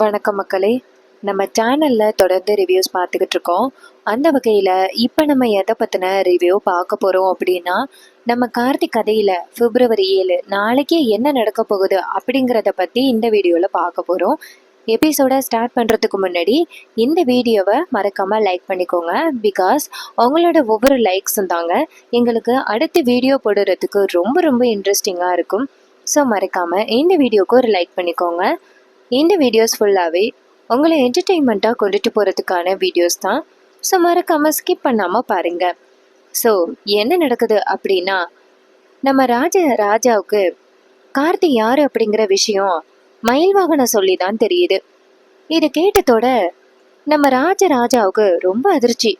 வணக்கம் மக்களே. நம்ம சேனலில் தொடர்ந்து ரிவ்யூஸ் பார்த்துக்கிட்டு இருக்கோம். அந்த வகையில் இப்போ நம்ம எதை பற்றின ரிவ்யூ பார்க்க போகிறோம் அப்படின்னா, நம்ம கார்த்திக் கதையில் February 7 நாளைக்கே என்ன நடக்க போகுது அப்படிங்கிறத பற்றி இந்த வீடியோவில் பார்க்க போகிறோம். எபிசோட ஸ்டார்ட் பண்ணுறதுக்கு முன்னாடி இந்த வீடியோவை மறக்காமல் லைக் பண்ணிக்கோங்க. பிகாஸ் அவங்களோட ஒவ்வொரு லைக்ஸும் தாங்க எங்களுக்கு அடுத்த வீடியோ போடுறதுக்கு ரொம்ப ரொம்ப இன்ட்ரெஸ்டிங்காக இருக்கும். ஸோ மறக்காமல் இந்த வீடியோக்கு ஒரு லைக் பண்ணிக்கோங்க. இந்த வீடியோஸ் ஃபுல்லாகவே உங்களை என்டர்டெயின்மெண்ட்டாக கொண்டுட்டு போகிறதுக்கான வீடியோஸ் தான். ஸோ மறக்காமல் ஸ்கிப் பண்ணாமல் பாருங்கள். ஸோ என்ன நடக்குது அப்படின்னா, நம்ம ராஜாவுக்கு கார்த்தி யார் அப்படிங்கிற விஷயம் மயில் வாகனம் சொல்லி தான் தெரியுது. இது கேட்டதோட நம்ம ராஜாவுக்கு ரொம்ப அதிர்ச்சி.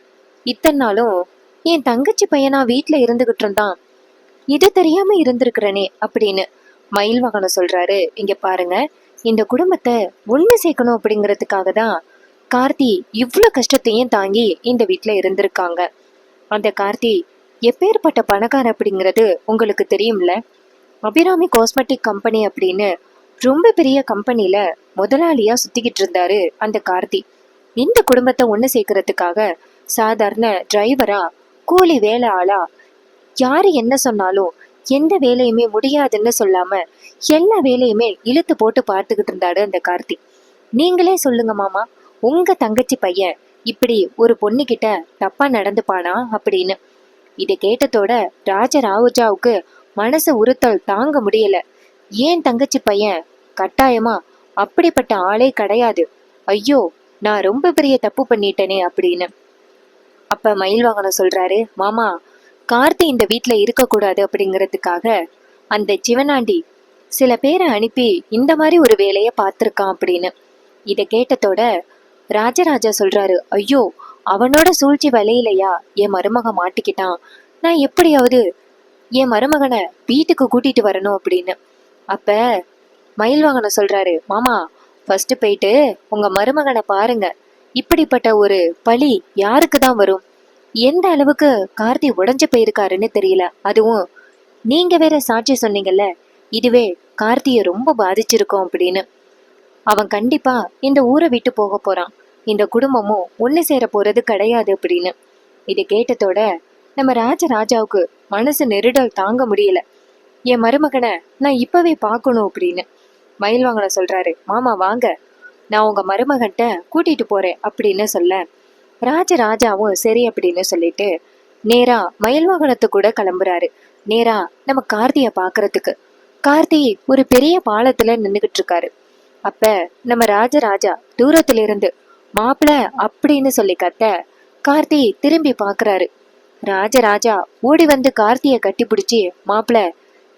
இத்தனை நாளும் என் தங்கச்சி பையனா வீட்டில் இருந்துகிட்டு இருந்தான், இது தெரியாம இருந்திருக்கிறனே அப்படின்னு மயில் வாகனம் சொல்றாரு. இங்க பாருங்க, இந்த குடும்பத்தை ஒண்ணு சேர்க்கணும் அப்படிங்கிறதுக்காக தான் கார்த்தி இவ்வளோ கஷ்டத்தையும் தாங்கி இந்த வீட்டில் இருந்திருக்காங்க. அந்த கார்த்தி எப்பேற்பட்ட பணக்காரர் அப்படிங்கிறது உங்களுக்கு தெரியும்ல. அபிராமி காஸ்மெட்டிக் கம்பெனி அப்படின்னு ரொம்ப பெரிய கம்பெனியில முதலாளியா சுத்திக்கிட்டு இருந்தாரு அந்த கார்த்தி. இந்த குடும்பத்தை ஒண்ணு சேர்க்கறதுக்காக சாதாரண டிரைவரா, கூலி வேலை ஆளா, யாரு என்ன சொன்னாலும் எந்த வேலையுமே முடியாதுன்னு சொல்லாம எல்லா வேலையுமே இழுத்து போட்டு பார்த்துக்கிட்டு இருந்தாரு அந்த கார்த்தி. நீங்களே சொல்லுங்க மாமா, உங்க தங்கச்சி பையன் இப்படி ஒரு பொண்ணு கிட்ட தப்பா நடந்துப்பானா அப்படின்னு. இதை கேட்டதோட ராஜாவுக்கு மனசு உறுத்தல் தாங்க முடியல. ஏன் தங்கச்சி பையன் கட்டாயமா அப்படிப்பட்ட ஆளே கிடையாது. ஐயோ, நான் ரொம்ப பெரிய தப்பு பண்ணிட்டேனே அப்படின்னு. அப்ப மயில் வாகனம் சொல்றாரு, மாமா, கார்த்தி இந்த வீட்டுல இருக்கக்கூடாது அப்படிங்கிறதுக்காக அந்த சிவனாண்டி சில பேரை அனுப்பி இந்த மாதிரி ஒரு வேலைய பார்த்துருக்கான் அப்படின்னு. இதை கேட்டதோட ராஜா சொல்றாரு, ஐயோ, அவனோட சூழ்ச்சி வலையிலையா என் மருமகன் மாட்டிக்கிட்டான், நான் எப்படியாவது என் மருமகனை வீட்டுக்கு கூட்டிட்டு வரணும் அப்படின்னு. அப்ப மயில் வாகனம் சொல்றாரு, மாமா, ஃபர்ஸ்ட் போயிட்டு உங்க மருமகனை பாருங்க. இப்படிப்பட்ட ஒரு பழி யாருக்கு தான் வரும்? எந்த அளவுக்கு கார்த்தி உடஞ்சு போயிருக்காருன்னு தெரியல. அதுவும் நீங்க வேற சாட்சி சொன்னீங்கல்ல, இதுவே கார்த்திய ரொம்ப பாதிச்சிருக்கோம் அப்படின்னு. அவன் கண்டிப்பா இந்த ஊரை விட்டு போக போறான், இந்த குடும்பமும் ஒண்ணு சேர போறது கிடையாது அப்படின்னு. இது கேட்டதோட நம்ம ராஜாவுக்கு மனசு நெருடல் தாங்க முடியல. என் மருமகனை நான் இப்பவே பார்க்கணும் அப்படின்னு மயில் வாகனம் சொல்றாரு, மாமா வாங்க, நான் உங்க மருமகன்ட்ட கூட்டிட்டு போறேன் அப்படின்னு சொல்ல ராஜாவும் சரி அப்படின்னு சொல்லிட்டு நேரா மயில் வாகனத்து கூட கிளம்புறாரு. நேரா நம்ம கார்த்திய பாக்குறதுக்கு. கார்த்தி ஒரு பெரிய பாலத்துல நின்னுகிட்டு இருக்காரு. அப்ப நம்ம ராஜா தூரத்துல இருந்து மாப்பிள அப்படின்னு சொல்லி கத்த கார்த்தி திரும்பி பாக்குறாரு. ராஜா ஓடி வந்து கார்த்திய கட்டி பிடிச்சி, மாப்பிள,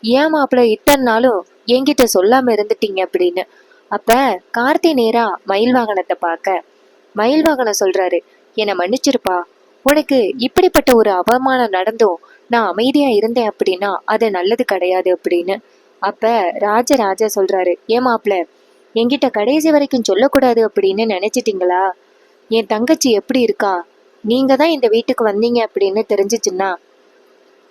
ஏன் மாப்பிள இத்தனை நாளும் என்கிட்ட சொல்லாம இருந்துட்டீங்க அப்படின்னு. அப்ப கார்த்தி நேரா மயில் வாகனத்தை பார்க்க மயில் வாகனம் சொல்றாரு, என்னை மன்னிச்சிருப்பா, உனக்கு இப்படிப்பட்ட ஒரு அவமானம் நடந்தும் நான் அமைதியா இருந்தேன் அப்படின்னா அது நல்லது கிடையாது அப்படின்னு. அப்ப ராஜா சொல்றாரு, ஏமாப்ல, என்கிட்ட கடைசி வரைக்கும் சொல்லக்கூடாது அப்படின்னு நினைச்சிட்டீங்களா? என் தங்கச்சி எப்படி இருக்கா, நீங்க தான் இந்த வீட்டுக்கு வந்தீங்க அப்படின்னு தெரிஞ்சிச்சுன்னா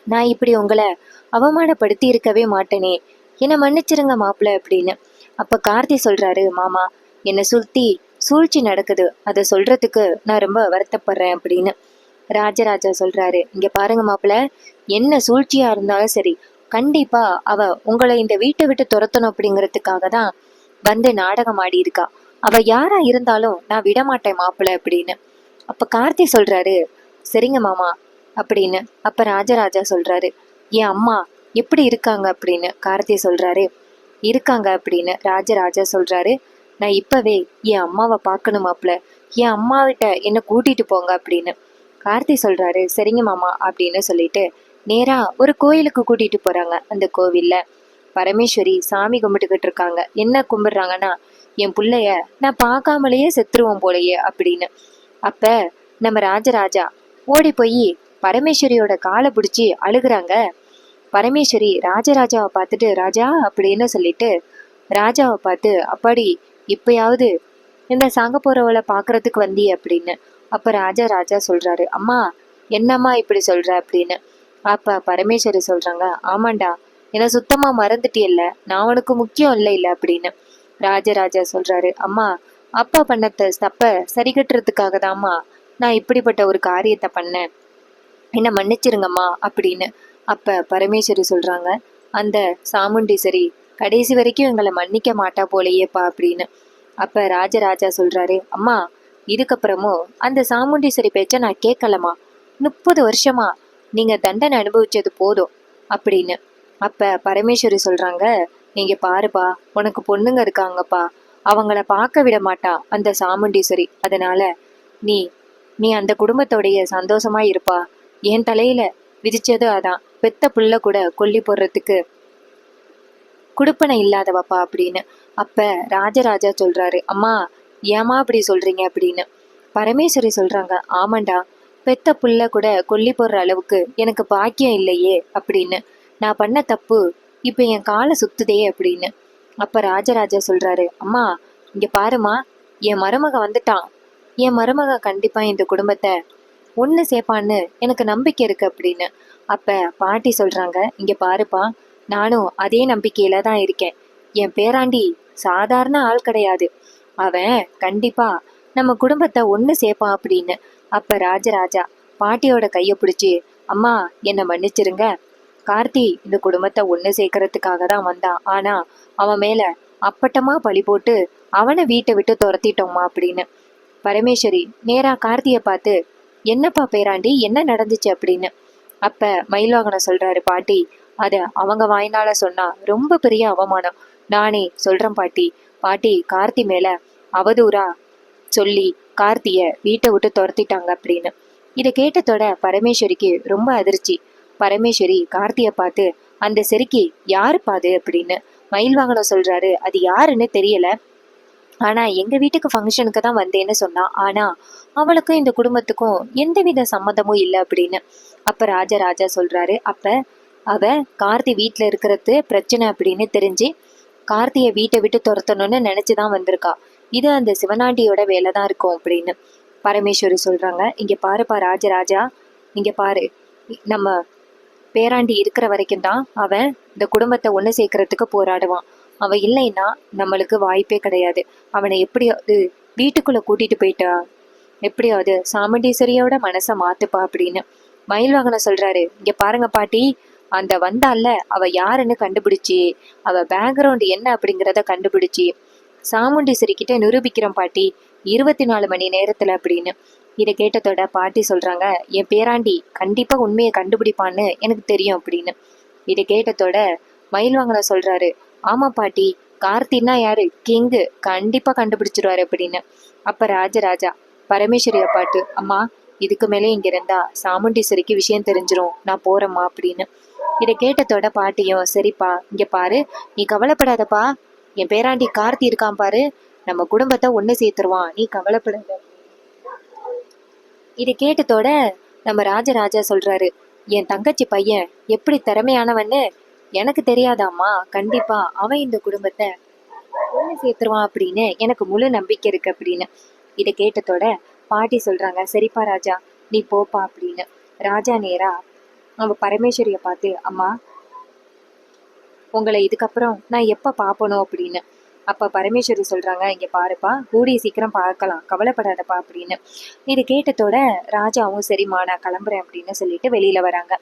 நான் இப்படி உங்களை அவமானப்படுத்தி இருக்கவே மாட்டேனே, என்னை மன்னிச்சிருங்க மாப்பிள்ள அப்படின்னு. அப்ப கார்த்தி சொல்றாரு, மாமா, என்னை சுத்தி சூழ்ச்சி நடக்குது, அதை சொல்றதுக்கு நான் ரொம்ப வருத்தப்படுறேன் அப்படின்னு. ராஜா சொல்றாரு, இங்க பாருங்க மாப்பிள்ள, என்ன சூழ்ச்சியா இருந்தாலும் சரி, கண்டிப்பா அவ உங்களை இந்த வீட்டை விட்டு துரத்தணும் அப்படிங்கிறதுக்காக தான் வந்து நாடகம் ஆடி இருக்கா. அவ யாரா இருந்தாலும் நான் விடமாட்டேன் மாப்பிள்ள அப்படின்னு. அப்ப கார்த்தி சொல்றாரு, சரிங்க மாமா அப்படின்னு. அப்ப ராஜா சொல்றாரு, என் அம்மா எப்படி இருக்காங்க அப்படின்னு கார்த்தி சொல்றாரு. இருக்காங்க அப்படின்னு ராஜா சொல்றாரு, நான் இப்பவே என் அம்மாவை பார்க்கணும் மாப்பிள்ள, என் அம்மாவிட்ட என்ன கூட்டிட்டு போங்க அப்படின்னு. கார்த்தி சொல்றாரு, சரிங்க மாமா அப்படின்னு சொல்லிட்டு நேரா ஒரு கோயிலுக்கு கூட்டிட்டு போறாங்க. அந்த கோவில்ல பரமேஸ்வரி சாமி கும்பிட்டுக்கிட்டு இருக்காங்க. என்ன கும்பிடுறாங்கன்னா, என் பிள்ளைய நான் பார்க்காமலேயே செத்துருவோம் போலையே அப்படின்னு. அப்ப நம்ம ராஜா ஓடி போய் பரமேஸ்வரியோட காலை பிடிச்சி அழுகுறாங்க. பரமேஸ்வரி ராஜாவை பார்த்துட்டு, ராஜா அப்படின்னு சொல்லிட்டு ராஜாவை பார்த்து, அப்பாடி, இப்பயாவது இந்த சாங்க போறவளை பாக்குறதுக்கு வந்தி அப்படின்னு. அப்ப ராஜா சொல்றாரு, அம்மா, என்னம்மா இப்படி சொல்ற அப்படின்னு. அப்ப பரமேஸ்வரி சொல்றாங்க, ஆமாண்டா, என்ன சுத்தமா மறந்துட்டியல்ல, நான் உனக்கு முக்கியம் இல்லை அப்படின்னு. ராஜா சொல்றாரு, அம்மா, அப்பா பண்ண தப்ப சரி கட்டுறதுக்காக தாம்மா நான் இப்படிப்பட்ட ஒரு காரியத்தை பண்ணேன், என்ன மன்னிச்சிருங்கம்மா அப்படின்னு. அப்ப பரமேஸ்வரி சொல்றாங்க, அந்த சாமுண்டீஸ்வரி கடைசி வரைக்கும் எங்களை மன்னிக்க மாட்டா போலையேப்பா அப்படின்னு. அப்ப ராஜராஜா சொல்றாரு, அம்மா இதுக்கப்புறமும் அந்த சாமுண்டீஸ்வரி பேச்ச நான் கேட்கலம்மா. 30 வருஷமா நீங்க தண்டனை அனுபவிச்சது போதும் அப்படின்னு. அப்ப பரமேஸ்வரி சொல்றாங்க, நீங்க பாருப்பா, உனக்கு பொண்ணுங்க இருக்காங்கப்பா, அவங்கள பார்க்க விட மாட்டா அந்த சாமுண்டீஸ்வரி. அதனால நீ நீ அந்த குடும்பத்தோடைய சந்தோஷமா இருப்பா. என் தலையில விதிச்சது அதான், பெத்த புள்ள கூட கொல்லி போடுறதுக்கு குடுப்பனை இல்லாதவப்பா அப்படின்னு. அப்ப ராஜராஜா சொல்றாரு, அம்மா ஏமா அப்படி சொல்றீங்க அப்படின்னு. பரமேஸ்வரி சொல்றாங்க, ஆமாண்டா, பெத்த புள்ள கூட கொல்லி போடுற அளவுக்கு எனக்கு பாக்கியம் இல்லையே அப்படின்னு. நான் பண்ண தப்பு இப்ப என் காலை சுத்துதே அப்படின்னு. அப்ப ராஜராஜா சொல்றாரு, அம்மா இங்க பாருமா, என் மருமக வந்துட்டான், என் மருமக கண்டிப்பா இந்த குடும்பத்தை ஒண்ணு சேர்ப்பான்னு எனக்கு நம்பிக்கை இருக்கு அப்படின்னு. அப்ப பாட்டி சொல்றாங்க, இங்க பாருப்பா, நானும் அதே நம்பிக்கையில தான் இருக்கேன். என் பேராண்டி சாதாரண ஆள் கிடையாது, அவன் கண்டிப்பா நம்ம குடும்பத்தை ஒண்ணு சேர்ப்பான் அப்படின்னு. அப்ப ராஜராஜா பாட்டியோட கைய பிடிச்சி, அம்மா என்னை மன்னிச்சிருங்க, கார்த்தி இந்த குடும்பத்தை ஒண்ணு சேர்க்கறதுக்காக தான் வந்தான், ஆனா அவன் மேல அப்பட்டமா பழி போட்டு அவனை வீட்டை விட்டு துரத்திட்டோம்மா அப்படின்னு. பரமேஸ்வரி நேரா கார்த்திய பார்த்து, என்னப்பா பேராண்டி என்ன நடந்துச்சு அப்படின்னு. அப்ப மயில்வாகனம் சொல்றாரு, பாட்டி அத அவங்க வாய்னால சொன்னா ரொம்ப பெரிய அவமானம், நானே சொல்றேன் பாட்டி. பாட்டி கார்த்தி மேல அவதூறா சொல்லி கார்த்திய வீட்டை விட்டு துரத்திட்டாங்க அப்படின்னு. இதை கேட்டதோட பரமேஸ்வரிக்கு ரொம்ப அதிர்ச்சி. பரமேஸ்வரி கார்த்திய பார்த்து, அந்த செருக்கி யாருப்பா அது அப்படின்னு. மயில்வாகனம் சொல்றாரு, அது யாருன்னு தெரியல, ஆனா எங்க வீட்டுக்கு ஃபங்க்ஷனுக்கு தான் வந்தேன்னு சொன்னா, ஆனா அவளுக்கும் இந்த குடும்பத்துக்கும் எந்தவித சம்மந்தமும் இல்லை அப்படின்னு. அப்ப ராஜராஜா சொல்றாரு, அப்ப அவ கார்த்தி வீட்டுல இருக்கிறது பிரச்சனை அப்படின்னு தெரிஞ்சு கார்த்திய வீட்டை விட்டு துரத்தணும்னு நினைச்சுதான் வந்திருக்கா, இது அந்த சிவனாண்டியோட வேலைதான் இருக்கும் அப்படின்னு. பரமேஸ்வரி சொல்றாங்க, இங்க பாருப்பா ராஜராஜா, இங்க பாரு, நம்ம பேராண்டி இருக்கிற வரைக்கும் தான் அவன் இந்த குடும்பத்தை ஒண்ணு சேர்க்கறதுக்கு போராடுவான், அவன் இல்லைன்னா நம்மளுக்கு வாய்ப்பே கிடையாது. அவனை எப்படியாவது வீட்டுக்குள்ள கூட்டிட்டு போயிட்டா எப்படியாவது சாமுண்டீஸ்வரியோட மனசை மாத்துப்பா அப்படின்னு. மயில்வாகனம் சொல்றாரு, இங்க பாருங்க பாட்டி, அந்த வந்தால அவ யாருன்னு கண்டுபிடிச்சி, அவ பேக்ரவுண்ட் என்ன அப்படிங்கிறத கண்டுபிடிச்சி சாமுண்டீஸ்வரி கிட்ட நிரூபிக்கிறோம் பாட்டி, 24 மணி நேரத்துல அப்படின்னு. இதை கேட்டதோட பாட்டி சொல்றாங்க, என் பேராண்டி கண்டிப்பா உண்மையை கண்டுபிடிப்பான்னு எனக்கு தெரியும் அப்படின்னு. இதை கேட்டதோட மயில்வாங்கன சொல்றாரு, ஆமா பாட்டி, கார்த்தின்னா யாரு, கிங்கு, கண்டிப்பா கண்டுபிடிச்சிருவாரு அப்படின்னு. அப்ப ராஜராஜா பரமேஸ்வரிய பாட்டு, அம்மா இதுக்கு மேலே இங்க இருந்தா சாமுண்டீஸ்வரிக்கு விஷயம் தெரிஞ்சிரும், நான் போறேம்மா அப்படின்னு. இதை கேட்டதோட பாட்டியும், சரிப்பா இங்க பாரு, நீ கவலைப்படாதப்பா, என் பேராண்டி கார்த்தி இருக்கான் பாரு, நம்ம குடும்பத்தை ஒண்ணு சேர்த்துருவான், நீ கவலைப்படாத. இதை கேட்டதோட நம்ம ராஜராஜா சொல்றாரு, என் தங்கச்சி பையன் எப்படி திறமையானவன்னு எனக்கு தெரியாதாம்மா, கண்டிப்பா அவன் இந்த குடும்பத்தை ஒண்ணு சேர்த்துருவான் அப்படின்னு எனக்கு முழு நம்பிக்கை இருக்கு அப்படின்னு. இதை கேட்டதோட பாட்டி சொல்றாங்க, சரிப்பா ராஜா நீ போப்பா அப்படின்னு. ராஜா நேரா அவ பரமேஸ்வரிய பார்த்து, அம்மா உங்களை இதுக்கப்புறம் நான் எப்ப பாப்பணும் அப்படின்னு. அப்ப பரமேஸ்வரி சொல்றாங்க, இங்க பாருப்பா, கூடிய சீக்கிரம் பார்க்கலாம், கவலைப்படாதப்பா அப்படின்னு. இது கேட்டதோட ராஜாவும் சரிம்மா நான் கிளம்புறேன் அப்படின்னு சொல்லிட்டு வெளியில வராங்க.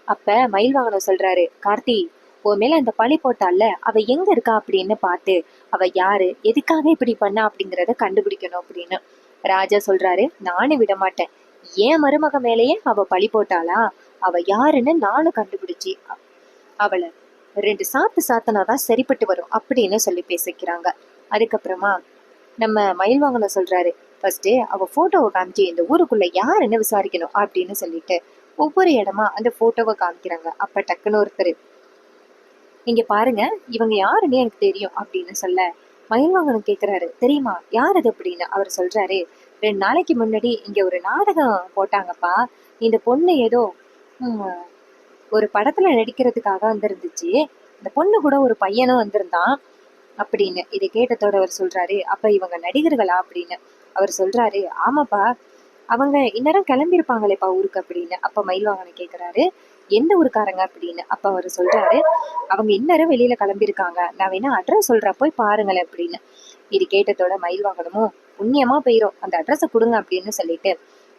அப்ப மயில்வாகனம் சொல்றாரு, கார்த்தி உன் மேல அந்த பழி போட்டால அவ எங்க இருக்கா அப்படின்னு பார்த்து அவ யாரு எதுக்காக இப்படி பண்ணா அப்படிங்கிறத கண்டுபிடிக்கணும் அப்படின்னு. ராஜா சொல்றாரு, நானும் விட மாட்டேன், ஏன் மருமக மேலேயே அவ பழி போட்டாளா, அவ யாருன்னு நானும் கண்டுபிடிச்சி அவளை 2 சாத்து சாத்தனாதான் சரிப்பட்டு வரும் அப்படின்னு சொல்லி பேசிக்கிறாங்க. அதுக்கப்புறமா நம்ம மயில்வாங்கனம் சொல்றாரு, ஃபர்ஸ்ட் அவ போட்டோவை காமிச்சு இந்த ஊருக்குள்ள யாருன்னு விசாரிக்கணும் அப்படின்னு சொல்லிட்டு ஒவ்வொரு இடமா அந்த போட்டோவை காமிக்கிறாங்க. அப்ப டக்குன்னு ஒருத்தர், இங்க பாருங்க இவங்க யாருன்னு எனக்கு தெரியும் அப்படின்னு சொல்ல, மயில்வாங்கனம் கேக்குறாரு, தெரியுமா யார் அது அப்படின்னு. அவர் சொல்றாரு, 2 நாளைக்கு முன்னாடி இங்க ஒரு நாடகம் போட்டாங்கப்பா, இந்த பொண்ணு ஏதோ ஒரு படத்துல நடிக்கிறதுக்காக வந்திருந்துச்சு, இந்த பொண்ணு கூட ஒரு பையனும் வந்திருந்தான் அப்படின்னு. இதை கேட்டதோட அவர் சொல்றாரு, அப்ப இவங்க நடிகர்களா அப்படின்னு. அவர் சொல்றாரு, ஆமாப்பா, அவங்க இந்நேரம் கிளம்பியிருப்பாங்களேப்பா ஊருக்கு அப்படின்னு. அப்ப மயில்வாகனம் கேக்குறாரு, எந்த ஊருக்காரங்க அப்படின்னு. அப்ப அவர் சொல்றாரு, அவங்க இந்நேரம் வெளியில கிளம்பியிருக்காங்க, நான் வேணா அட்ரஸ் சொல்றேன், போய் பாருங்களேன் அப்படின்னு. இது கேட்டதோட மயில் வாகனமும் புண்ணியமா போயிரும், அந்த அட்ரஸை கொடுங்க அப்படின்னு சொல்லிட்டு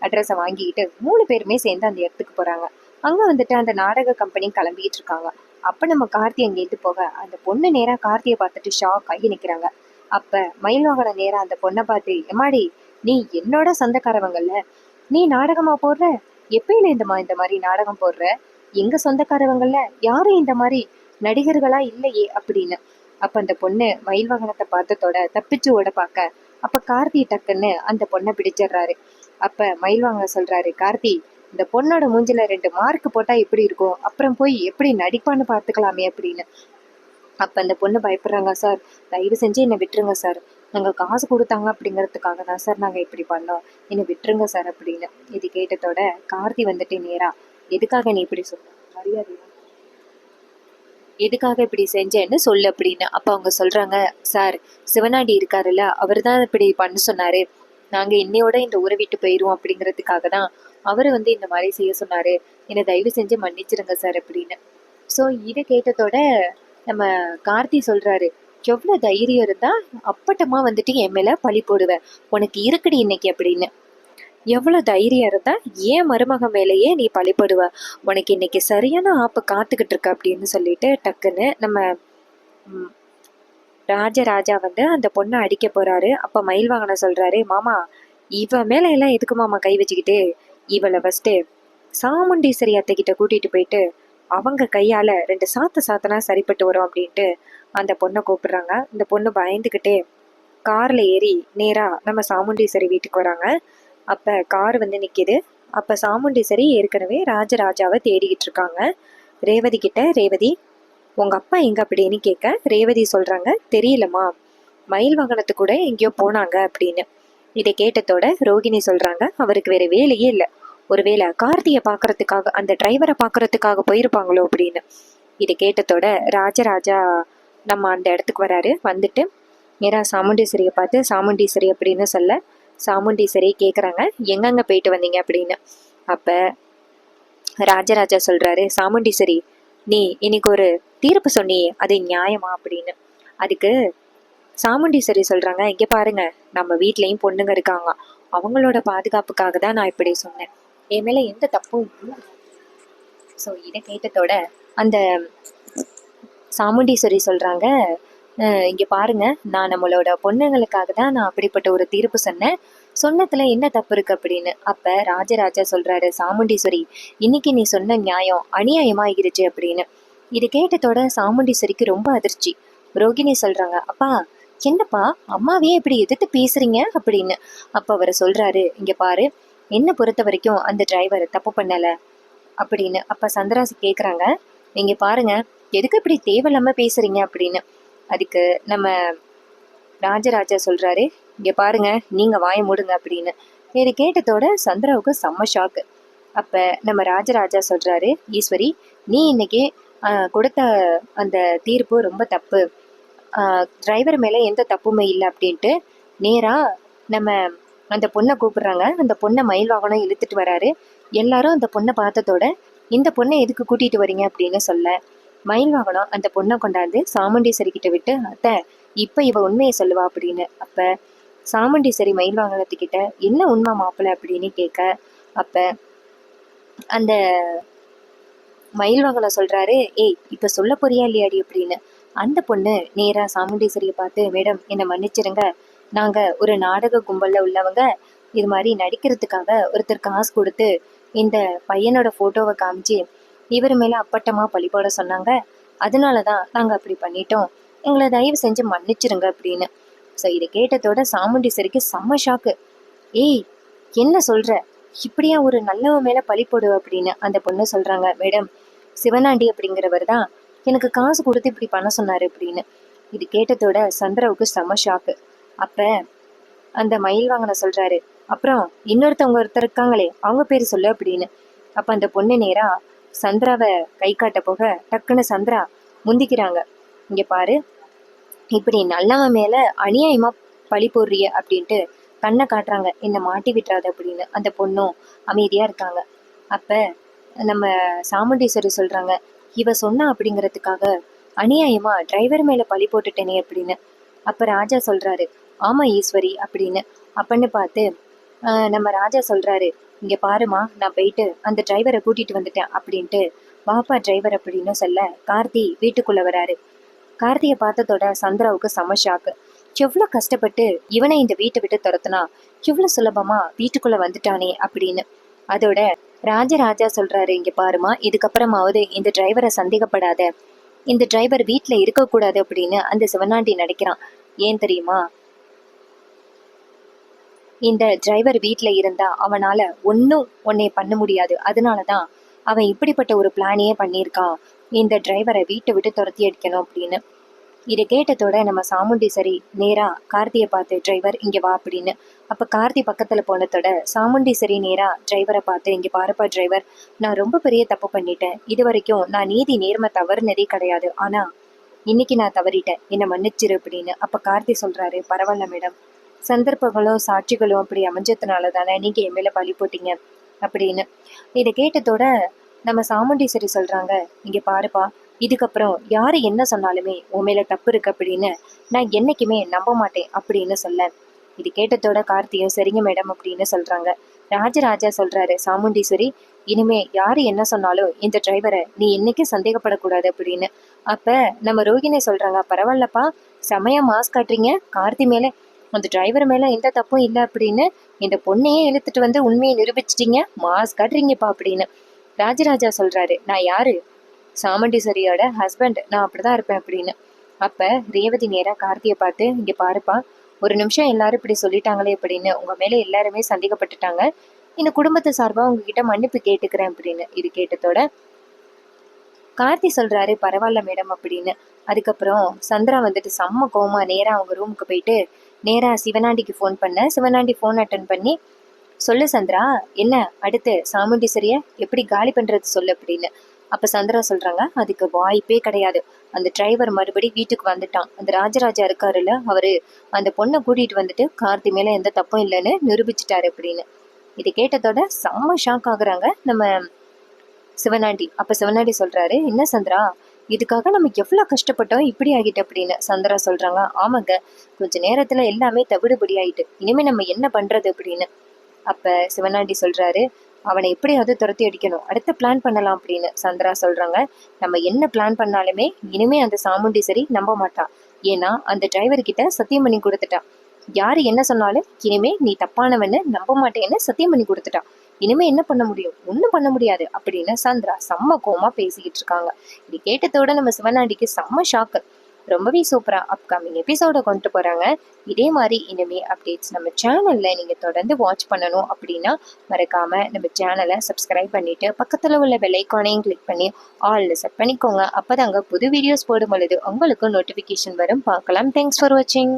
அட்ரஸை வாங்கிக்கிட்டு 3 பேருமே சேர்ந்து அந்த இடத்துக்கு போறாங்க. அங்க வந்துட்டு அந்த நாடக கம்பெனி கிளம்பிட்டு இருக்காங்க. அப்ப நம்ம கார்த்தி அங்கேருந்து போக அந்த பொண்ணு நேரா கார்த்தியை பார்த்துட்டு ஷாக் ஆகி நிக்கிறாங்க. அப்ப மயில் வாகனம் நேரா அந்த பொண்ணை பார்த்து, எம்மாடி நீ என்னோட சொந்தக்காரவங்கல்ல, நீ நாடகமா போடுற, எப்பயில இந்த மாதிரி நாடகம் போடுற, எங்க சொந்தக்காரவங்கல்ல யாரும் இந்த மாதிரி நடிகர்களா இல்லையே அப்படின்னு. அப்ப அந்த பொண்ணு மயில் வாகனத்தை பார்த்ததோட தப்பிச்சு ஓட பார்க்க அப்ப கார்த்தி டக்குன்னு அந்த பொண்ணை பிடிச்சிடுறாரு. அப்ப மயில் வாகனம் சொல்றாரு, கார்த்தி இந்த பொண்ணோட மூஞ்சில 2 மார்க் போட்டா எப்படி இருக்கும், அப்புறம் போய் எப்படி நடிப்பான்னு பாத்துக்கலாமே அப்படின்னு. அப்ப அந்த பொண்ணு பயப்படுறாங்க, சார் தயவு செஞ்சு என்னை விட்டுருங்க சார், நாங்க காசு கொடுத்தாங்க அப்படிங்கறதுக்காக தான் சார் நாங்க இப்படி பண்ணோம், என்னை விட்டுருங்க சார் அப்படின்னு. இது கேட்டதோட கார்த்தி வந்துட்டு நேரா, எதுக்காக நீ இப்படி சொல்ற, மரியாதை எதுக்காக இப்படி செஞ்சேன்னு சொல்லு அப்படின்னு. அப்ப அவங்க சொல்றாங்க, சார் சிவனாண்டி இருக்காருல்ல, அவர் தான் இப்படி பண்ண சொன்னாரு, நாங்க இன்னையோட இந்த ஊரை விட்டு போயிருவோம் அப்படிங்கிறதுக்காக தான் அவரு இந்த மாதிரி செய்ய சொன்னாரு, என்னை தயவு செஞ்சு மன்னிச்சிருங்க சார் அப்படின்னு. ஸோ இதை கேட்டதோட நம்ம கார்த்தி சொல்றாரு, எவ்வளவு தைரியம் இருந்தா அப்பட்டமா என் மேல பழி போடுவேன், உனக்கு இருக்குடி இன்னைக்கு அப்படின்னு. எவ்வளவு தைரியம் இருந்தா ஏன் மருமக மேலேயே நீ பழிப்படுவ, உனக்கு இன்னைக்கு சரியான ஆப்பு காத்துக்கிட்டு இருக்க அப்படின்னு சொல்லிட்டு டக்குன்னு நம்ம ராஜராஜா அந்த பொண்ணை அடிக்க போறாரு. அப்ப மயில் வாகனம் சொல்றாரு, மாமா இவ மேல எல்லாம் எதுக்கு மாமா கை வச்சுக்கிட்டு, இவளை ஃபர்ஸ்ட் சாமுண்டீஸ்வரி அத்தை கிட்ட கூட்டிட்டு போயிட்டு அவங்க கையால 2 சாத்தனா சரிப்பட்டு வரும் அப்படின்ட்டு அந்த பொண்ணை கூப்பிடுறாங்க. இந்த பொண்ணு பயந்துகிட்டே கார்ல ஏறி நேரா நம்ம சாமுண்டீஸ்வரி வீட்டுக்கு வராங்க. அப்ப கார் நிக்குது. அப்ப சாமுண்டீஸ்வரி ஏற்கனவே ராஜராஜாவை தேடிக்கிட்டு இருக்காங்க. ரேவதி கிட்ட, ரேவதி உங்க அப்பா எங்க அப்படின்னு கேட்க ரேவதி சொல்றாங்க, தெரியலமா, மயில் வாகனத்து கூட எங்கேயோ போனாங்க அப்படின்னு. இதை கேட்டதோட ரோகிணி சொல்றாங்க, அவருக்கு வேற வேலையே இல்லை, ஒருவேளை கார்த்தியை பாக்குறதுக்காக அந்த டிரைவரை பாக்குறதுக்காக போயிருப்பாங்களோ அப்படின்னு. இதை கேட்டதோட ராஜராஜா நம்ம அந்த இடத்துக்கு வராரு. வந்துட்டு நேரா சாமுண்டீஸ்வரியை பார்த்து, சாமுண்டீஸ்வரி அப்படின்னு சொல்ல சாமுண்டீஸ்வரி கேக்குறாங்க, எங்கெங்க போயிட்டு வந்தீங்க அப்படின்னு. அப்ப ராஜராஜா சொல்றாரு, சாமுண்டீஸ்வரி நீ இன்னைக்கு ஒரு தீர்ப்பு சொன்னியே அது நியாயமா அப்படின்னு. அதுக்கு சாமுண்டீஸ்வரி சொல்றாங்க, இங்க பாருங்க, நம்ம வீட்லயும் பொண்ணுங்க இருக்காங்க, அவங்களோட பாதுகாப்புக்காக தான் நான் இப்படி சொன்னேன், என் மேல எந்த தப்பும் இல்லை. ஸோ இதை கேட்டதோட அந்த சாமுண்டீஸ்வரி சொல்றாங்க, இங்க பாருங்க, நான் நம்மளோட பொண்ணுங்களுக்காக தான் நான் அப்படிப்பட்ட ஒரு தீர்ப்பு சொன்னதுல என்ன தப்பு இருக்கு அப்படின்னு. அப்ப ராஜராஜா சொல்றாரு, சாமுண்டீஸ்வரி இன்னைக்கு நீ சொன்ன நியாயம் அநியாயமா இருச்சு அப்படின்னு. இது கேட்டதோட சாமுண்டீஸ்வரிக்கு ரொம்ப அதிர்ச்சி. ரோகிணி சொல்றாங்க, அப்பா என்னப்பா அம்மாவையே இப்படி எதிர்த்து பேசுறீங்க அப்படின்னு. அப்ப அவர் சொல்றாரு, இங்க பாரு, என்ன பொறுத்த வரைக்கும் அந்த டிரைவர் தப்பு பண்ணல அப்படின்னு. அப்ப சந்திராசி கேக்குறாங்க, நீங்க பாருங்க எதுக்கு இப்படி தேவையில்லாம பேசுறீங்க அப்படின்னு. அதுக்கு நம்ம ராஜராஜா சொல்றாரு, இங்க பாருங்க நீங்க வாய மூடுங்க அப்படின்னு. இது கேட்டதோட சந்திராவுக்கு செம்ம ஷாக்கு. அப்ப நம்ம ராஜராஜா சொல்றாரு, ஈஸ்வரி நீ இன்னைக்கு கொடுத்த அந்த தீர்ப்பு ரொம்ப தப்பு, டிரைவர் மேல எந்த தப்புமே இல்லை அப்படின்ட்டு நேரா நம்ம அந்த பொண்ணை கூப்பிடுறாங்க. அந்த பொண்ணை மயில் வாகனம் இழுத்துட்டு வராரு. எல்லாரும் அந்த பொண்ணை பார்த்ததோட, இந்த பொண்ணை எதுக்கு கூட்டிட்டு வரீங்க அப்படின்னு சொல்ல மயில் வாகனம் அந்த பொண்ணை கொண்டாந்து சாமுண்டீஸ்வரி கிட்ட விட்டு, அத்தை இப்ப இவ உண்மையை சொல்லுவா அப்படின்னு. அப்ப சாமுண்டீஸ்வரி மயில் வாகனத்துக்கிட்ட என்ன உண்மை மாப்பிள்ள அப்படின்னு கேட்க, அப்ப அந்த மயில் வாகனம் சொல்றாரு, ஏய் இப்ப சொல்ல போறியா இல்லையாடி அப்படின்னு. அந்த பொண்ணு நேரா சாமுண்டீஸ்வரியை பார்த்து, மேடம் என்னை மன்னிச்சிருங்க, நாங்க ஒரு நாடக கும்பல்ல உள்ளவங்க, இது மாதிரி நடிக்கிறதுக்காக ஒருத்தர் காசு கொடுத்து இந்த பையனோட போட்டோவை காமிச்சு இவர் மேல அப்பட்டமா பழி போட சொன்னாங்க, அதனாலதான் நாங்க அப்படி பண்ணிட்டோம், எங்களை தயவு செஞ்சு மன்னிச்சிருங்க அப்படின்னு. ஸோ இதை கேட்டதோட சாமுண்டீஸ்வரிக்கு செம்ம ஷாக்கு. ஏய் என்ன சொல்ற, இப்படியா ஒரு நல்லவன் மேல பழி போடு அப்படின்னு. அந்த பொண்ணு சொல்றாங்க, மேடம் சிவனாண்டி அப்படிங்கிறவர் தான் எனக்கு காசு கொடுத்து இப்படி பண்ண சொன்னாரு அப்படின்னு. இது கேட்டதோட சந்திராவுக்கு செம்ம ஷாக்கு. அப்ப அந்த மயில் வாகனம் சொல்றாரு, அப்புறம் இன்னொருத்தவங்க ஒருத்தர் இருக்காங்களே அவங்க பேரு சொல்லு அப்படின்னு. அப்ப அந்த பொண்ணு நேரா சந்திராவை கை காட்ட போக டக்குன்னு சந்திரா முந்திக்கிறாங்க. இங்க பாரு, இப்படி நல்லவன் மேல அநியாயமா பழி போடுறிய அப்படின்ட்டு கண்ணை காட்டுறாங்க, என்னை மாட்டி விட்டுறாது அப்படின்னு. அந்த பொண்ணும் அமைதியா இருக்காங்க. அப்ப நம்ம சாமுண்டீஸ்வரி சொல்றாங்க, இவ சொன்னா அப்படிங்கிறதுக்காக அநியாயமா டிரைவர் மேல பழி போட்டுட்டேனே அப்படின்னு. அப்ப ராஜா சொல்றாரு, ஆமா ஈஸ்வரி அப்படின்னு. அப்பன்னு பார்த்து நம்ம ராஜா சொல்றாரு, இங்க பாருமா, நான் போயிட்டு அந்த டிரைவரை கூட்டிட்டு வந்துட்டேன் அப்படின்ட்டு, வாப்பா டிரைவர் அப்படின்னு சொல்ல கார்த்தி வீட்டுக்குள்ள வராரு. கார்த்தியை பார்த்ததோட சந்திராவுக்கு செம ஷாக்கு. எவ்வளவு கஷ்டப்பட்டு இவனை இந்த வீட்டை விட்டு துரத்துனா எவ்வளவு சுலபமா வீட்டுக்குள்ள வந்துட்டானே அப்படின்னு. அதோட ராஜராஜா சொல்றாரு, இங்க பாருமா, இதுக்கப்புறமாவது இந்த டிரைவரை சந்தேகப்படாத, இந்த டிரைவர் வீட்டுல இருக்கக்கூடாது அப்படின்னு அந்த சிவனாண்டி நினைக்கிறான். ஏன் தெரியுமா, இந்த டிரைவர் வீட்டுல இருந்தா அவனால ஒன்னும் உன்னை பண்ண முடியாது. அதனாலதான் அவன் இப்படிப்பட்ட ஒரு பிளானையே பண்ணியிருக்கான், இந்த டிரைவரை வீட்டை விட்டு துரத்தி அடிக்கணும் அப்படின்னு. இதை கேட்டதோட நம்ம சாமுண்டீஸ்வரி நேரா கார்த்தியை பார்த்து, டிரைவர் இங்க வா அப்படின்னு. அப்ப கார்த்தி பக்கத்துல போனதோட சாமுண்டீஸ்வரி நேரா டிரைவரை பார்த்து, இங்க பாருப்பா டிரைவர், நான் ரொம்ப பெரிய தப்பு பண்ணிட்டேன். இது வரைக்கும் நான் நீதி நேர்மை தவறுனதே கிடையாது, ஆனா இன்னைக்கு நான் தவறிட்டேன், என்னை மன்னிச்சிரு அப்படின்னு. அப்ப கார்த்தி சொல்றாரு, பரவாயில்ல மேடம், சந்தர்ப்பங்களும் சாட்சிகளும் அப்படி அமைஞ்சதுனால தானே நீங்க என் மேல பழி போட்டீங்க அப்படின்னு. இதை கேட்டதோட நம்ம சாமுண்டீஸ்வரி சொல்றாங்க, இங்க பாருப்பா, இதுக்கப்புறம் யாரு என்ன சொன்னாலுமே உன் மேல தப்பு இருக்கு அப்படின்னு நான் என்னைக்குமே நம்ப மாட்டேன் அப்படின்னு சொல்ல. இது கேட்டதோட கார்த்தியும் சரிங்க மேடம் அப்படின்னு சொல்றாங்க. ராஜராஜா சொல்றாரு, சாமுண்டீஸ்வரி, இனிமே யாரு என்ன சொன்னாலும் இந்த டிரைவரை நீ என்னைக்கும் சந்தேகப்படக்கூடாது அப்படின்னு. அப்ப நம்ம ரோகிணி சொல்றாங்க, பரவாயில்லப்பா, செமையா மாஸ்க் காட்டுறீங்க, கார்த்தி மேல அந்த டிரைவர் மேல எந்த தப்பும் இல்லை அப்படின்னு இந்த பொண்ணையே இழுத்துட்டு வந்து உண்மையை நிரூபிச்சிட்டீங்க, மாஸ்க் காட்டுறீங்கப்பா அப்படின்னு. ராஜராஜா சொல்றாரு, நான் யாரு, சாமுண்டீஸ்வரியோட ஹஸ்பண்ட், நான் அப்படிதான் இருப்பேன் அப்படின்னு. அப்ப ரேவதி நேரா கார்த்தியை பார்த்து, இங்க பாருப்பா, ஒரு நிமிஷம் எல்லாரும் இப்படி சொல்லிட்டாங்களே அப்படின்னு உங்க மேல எல்லாருமே சந்தேகப்பட்டுட்டாங்க, இந்த குடும்பத்தை சார்பா உங்ககிட்ட மன்னிப்பு கேட்டுக்கிறேன் அப்படின்னு. இது கேட்டதோட கார்த்தி சொல்றாரு, பரவாயில்ல மேடம் அப்படின்னு. அதுக்கப்புறம் சந்திரா வந்துட்டு செம்ம கோமா நேரா அவங்க ரூமுக்கு போயிட்டு நேரா சிவனாண்டிக்கு ஃபோன் பண்ண. சிவனாண்டி ஃபோன் அட்டன் பண்ணி, சொல்லு சந்திரா, என்ன அடுத்து சாமுண்டீஸ்வரிய எப்படி காலி பண்றது சொல்லு அப்படின்னு. அப்ப சந்திரா சொல்றாங்க, அதுக்கு வாய்ப்பே கிடையாது, அந்த டிரைவர் மறுபடி வீட்டுக்கு வந்துட்டான், அந்த ராஜராஜா இருக்காருல்ல அவரு அந்த பொண்ணை கூட்டிட்டு வந்துட்டு கார்த்தி மேல எந்த தப்பும் இல்லைன்னு நிரூபிச்சுட்டாரு அப்படின்னு. இது கேட்டதோட செம்ம ஷாக் ஆகுறாங்க நம்ம சிவனாண்டி. அப்ப சிவனாண்டி சொல்றாரு, என்ன சந்திரா, இதுக்காக நம்ம எவ்வளவு கஷ்டப்பட்டோம், இப்படி ஆகிட்டு அப்படின்னு. சந்திரா சொல்றாங்க, ஆமாங்க, கொஞ்ச நேரத்துல எல்லாமே தவிடுபடி ஆயிட்டு, இனிமே நம்ம என்ன பண்றது அப்படின்னு. அப்ப சிவனாண்டி சொல்றாரு, அவனை எப்படியாவது துரத்தி அடிக்கணும், அடுத்த பிளான் பண்ணலாம் அப்படின்னு. சந்திரா சொல்றாங்க, நம்ம என்ன பிளான் பண்ணாலுமே இனிமே அந்த சாமுண்டீஸ்வரி நம்ப மாட்டான், ஏன்னா அந்த டிரைவர் கிட்ட சத்தியம் பண்ணி கொடுத்துட்டா, யாரு என்ன சொன்னாலும் இனிமே நீ தப்பானவன்னு நம்ப மாட்டேன்னு சத்தியம் பண்ணி கொடுத்துட்டா, இனிமே என்ன பண்ண முடியும், ஒண்ணும் பண்ண முடியாது அப்படின்னு சந்திரா செம்ம கோமா பேசிக்கிட்டு இருக்காங்க. இது கேட்டதோட நம்ம சிவனாண்டிக்கு செம்ம ஷாக்கு. ரொம்பவே சூப்பரா அப்கமிங் எபிசோட கொண்டு போறாங்க. இதே மாதிரி இனிமே அப்டேட்ஸ் நம்ம சேனல்ல நீங்க தொடர்ந்து வாட்ச் பண்ணணும் அப்படின்னா மறக்காம நம்ம சேனலை சப்ஸ்கிரைப் பண்ணிட்டு பக்கத்துல உள்ள பெல் ஐகானையும் கிளிக் பண்ணி ஆல்ல செட் பண்ணிக்கோங்க. அப்பதாங்க புது வீடியோஸ் போடும் பொழுது உங்களுக்கு நோட்டிபிகேஷன் வரும். பார்க்கலாம். தேங்க்ஸ் ஃபார் வாட்சிங்.